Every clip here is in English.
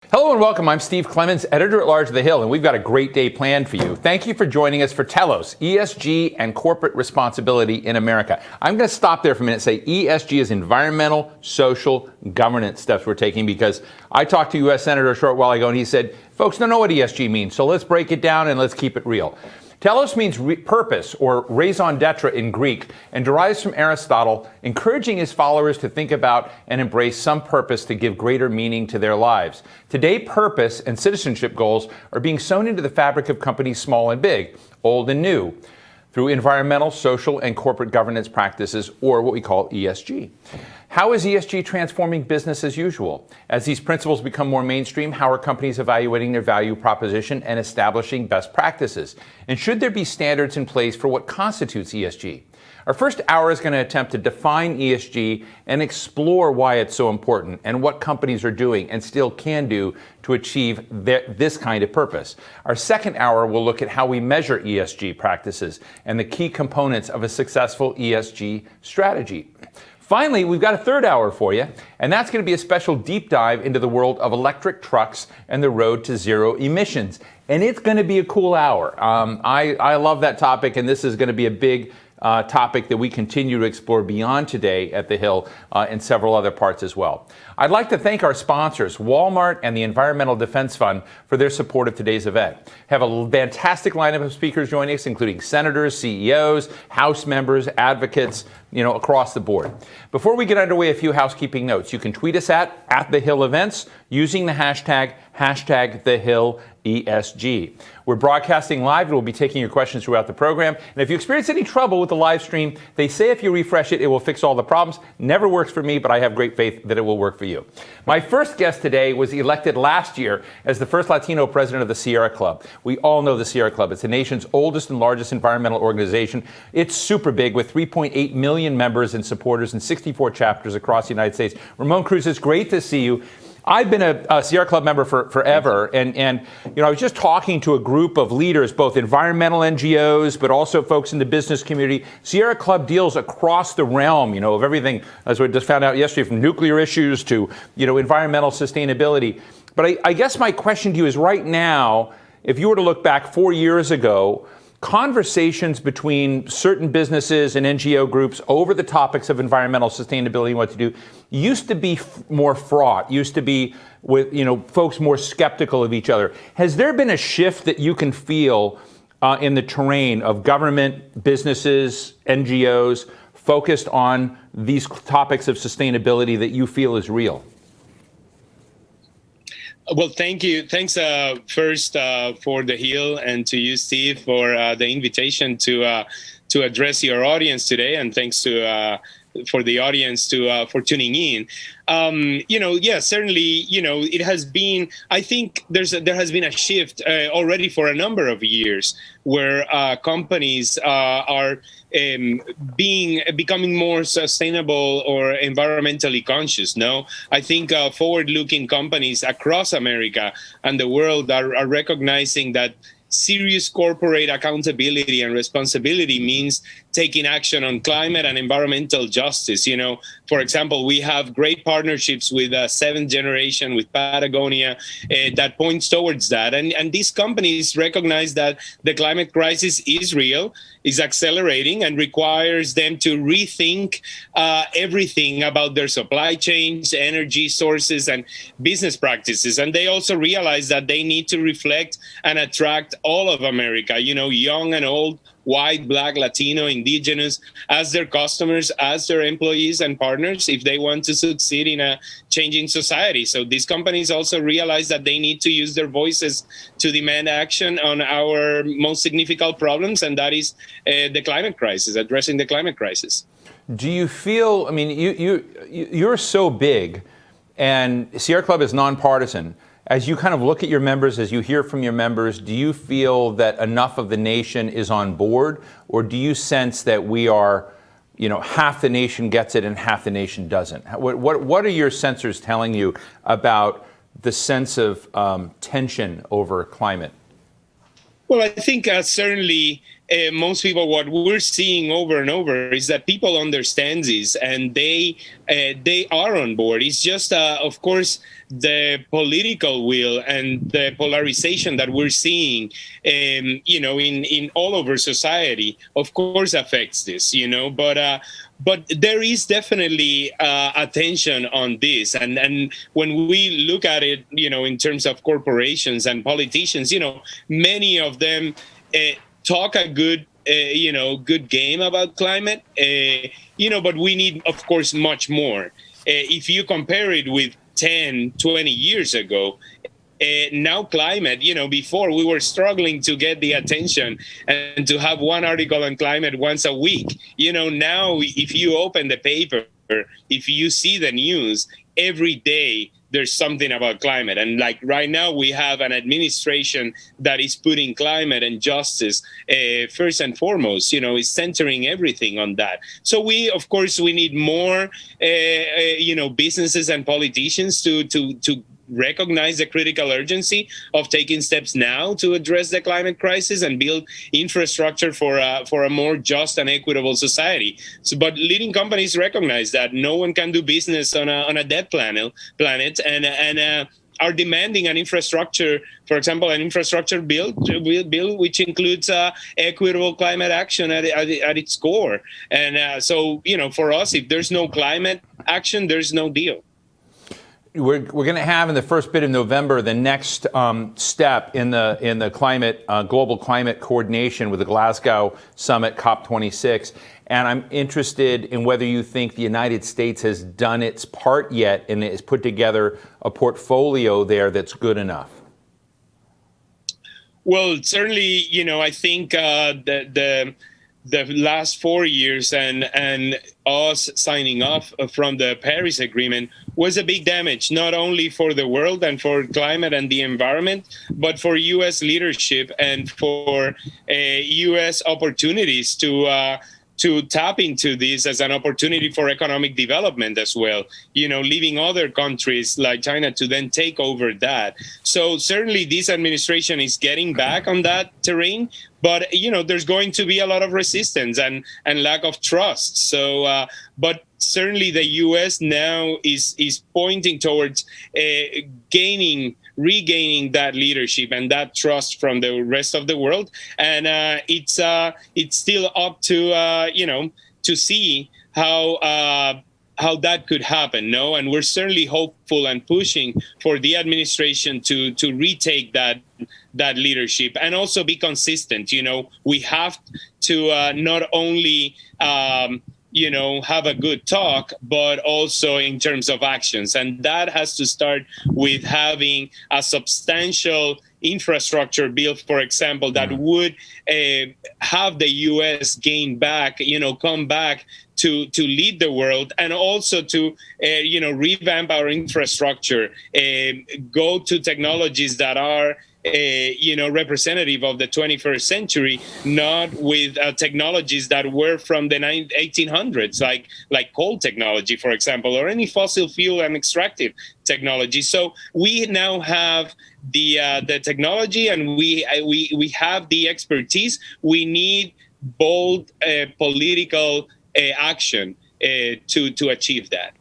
Hello and welcome. I'm Steve Clemons, editor-at-large of The Hill, and we've got a great day planned for you. Thank you for joining us for Telos, ESG and Corporate Responsibility in America. I'm going to stop there for a minute and say ESG is environmental, social, governance steps we're taking, because I talked to a U.S. Senator a short while ago and he said, folks don't know what ESG means, so let's break it down and let's keep it real. Telos means purpose, or raison d'etre in Greek, and derives from Aristotle, encouraging his followers to think about and embrace some purpose to give greater meaning to their lives. Today, purpose and citizenship goals are being sewn into the fabric of companies small and big, old and new, through environmental, social, and corporate governance practices, or what we call ESG. How is ESG transforming business as usual? As these principles become more mainstream, how are companies evaluating their value proposition and establishing best practices? And should there be standards in place for what constitutes ESG? Our first hour is going to attempt to define ESG and explore why it's so important and what companies are doing and still can do to achieve this kind of purpose. Our second hour will look at how we measure ESG practices and the key components of a successful ESG strategy. Finally, we've got a third hour for you, and that's going to be a special deep dive into the world of electric trucks and the road to zero emissions. And it's going to be a cool hour. I love that topic, and this is going to be a big topic that we continue to explore beyond today at The Hill and several other parts as well. I'd like to thank our sponsors, Walmart and the Environmental Defense Fund, for their support of today's event. Have a fantastic lineup of speakers joining us, including senators, CEOs, House members, advocates, across the board. Before we get underway, a few housekeeping notes. You can tweet us at The Hill Events using the hashtag TheHillESG. We're broadcasting live, and we'll be taking your questions throughout the program. And if you experience any trouble with the live stream, they say if you refresh it, it will fix all the problems. Never works for me, but I have great faith that it will work for you. My first guest today was elected last year as the first Latino president of the Sierra Club. We all know the Sierra Club. It's the nation's oldest and largest environmental organization. It's super big, with 3.8 million members and supporters in 64 chapters across the United States. Ramón Cruz, it's great to see you. I've been a Sierra Club member for forever, and I was just talking to a group of leaders, both environmental NGOs, but also folks in the business community. Sierra Club deals across the realm, of everything, as we just found out yesterday, from nuclear issues to, environmental sustainability. But I guess my question to you is, right now, if you were to look back 4 years ago, conversations between certain businesses and NGO groups over the topics of environmental sustainability and what to do used to be more fraught, used to be with, folks more skeptical of each other. Has there been a shift that you can feel in the terrain of government, businesses, NGOs focused on these topics of sustainability that you feel is real? Well, thank you. Thanks first for The Hill, and to you, Steve, for the invitation to address your audience today, and thanks for the audience for tuning in. Certainly, it has been. I think there has been a shift already for a number of years, where companies are becoming more sustainable or environmentally conscious. No, I think forward-looking companies across America and the world are recognizing that serious corporate accountability and responsibility means taking action on climate and environmental justice. For example, we have great partnerships with Seventh Generation, with Patagonia, that points towards that. And these companies recognize that the climate crisis is real, is accelerating, and requires them to rethink everything about their supply chains, energy sources, and business practices. And they also realize that they need to reflect and attract all of America, young and old, white, black, Latino, indigenous, as their customers, as their employees and partners, if they want to succeed in a changing society. So these companies also realize that they need to use their voices to demand action on our most significant problems, and that is the climate crisis, addressing the climate crisis. Do you feel, you're so big, and Sierra Club is nonpartisan. As you kind of look at your members, as you hear from your members, do you feel that enough of the nation is on board, or do you sense that we are, half the nation gets it and half the nation doesn't? What are your sensors telling you about the sense of tension over climate? Well, I think certainly most people, what we're seeing over and over is that people understand this and they are on board. It's just, of course, the political will and the polarization that we're seeing, in all over society, of course, affects this, but there is definitely attention on this. And when we look at it, in terms of corporations and politicians, many of them talk a good game about climate, but we need, of course, much more. If you compare it with 10, 20 years ago, now climate, before we were struggling to get the attention and to have one article on climate once a week. Now if you open the paper, if you see the news, every day there's something about climate. And like right now we have an administration that is putting climate and justice first and foremost, is centering everything on that. So we need more, businesses and politicians to recognize the critical urgency of taking steps now to address the climate crisis and build infrastructure for a more just and equitable society. But leading companies recognize that no one can do business on a dead planet, and are demanding an infrastructure, for example, an infrastructure bill which includes equitable climate action at its core. And so, for us, if there's no climate action, there's no deal. We're going to have in the first bit of November the next step in the climate global climate coordination with the Glasgow Summit COP26, and I'm interested in whether you think the United States has done its part yet and has put together a portfolio there that's good enough. Well, certainly, I think the last 4 years and us signing off from the Paris Agreement was a big damage, not only for the world and for climate and the environment, but for U.S. leadership and for U.S. opportunities to tap into this as an opportunity for economic development as well, leaving other countries like China to then take over that. So certainly this administration is getting back on that terrain, but, there's going to be a lot of resistance and lack of trust. So, but certainly the U.S. now is pointing towards regaining that leadership and that trust from the rest of the world. And it's still up to, to see how that could happen, no? And we're certainly hopeful and pushing for the administration to retake that leadership and also be consistent. We have to not only have a good talk, but also in terms of actions. And that has to start with having a substantial infrastructure bill, for example, that would have the U.S. gain back, come back to lead the world, and also to, revamp our infrastructure, go to technologies that are representative of the 21st century, not with technologies that were from the 1800s, like coal technology, for example, or any fossil fuel and extractive technology. So we now have the technology, and we have the expertise. We need bold political action to achieve that.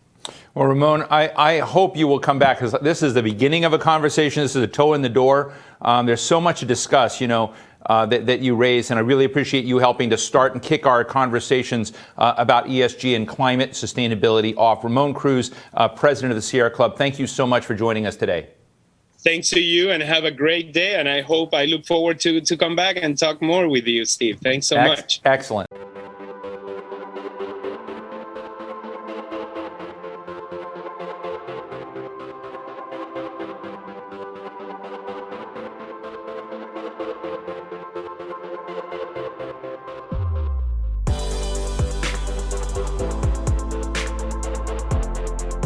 Well, Ramon, I hope you will come back, because this is the beginning of a conversation. This is a toe in the door. There's so much to discuss, that you raised, and I really appreciate you helping to start and kick our conversations about ESG and climate sustainability off. Ramón Cruz, president of the Sierra Club, thank you so much for joining us today. Thanks to you, and have a great day. And I look forward to come back and talk more with you, Steve. Thanks so much. Excellent.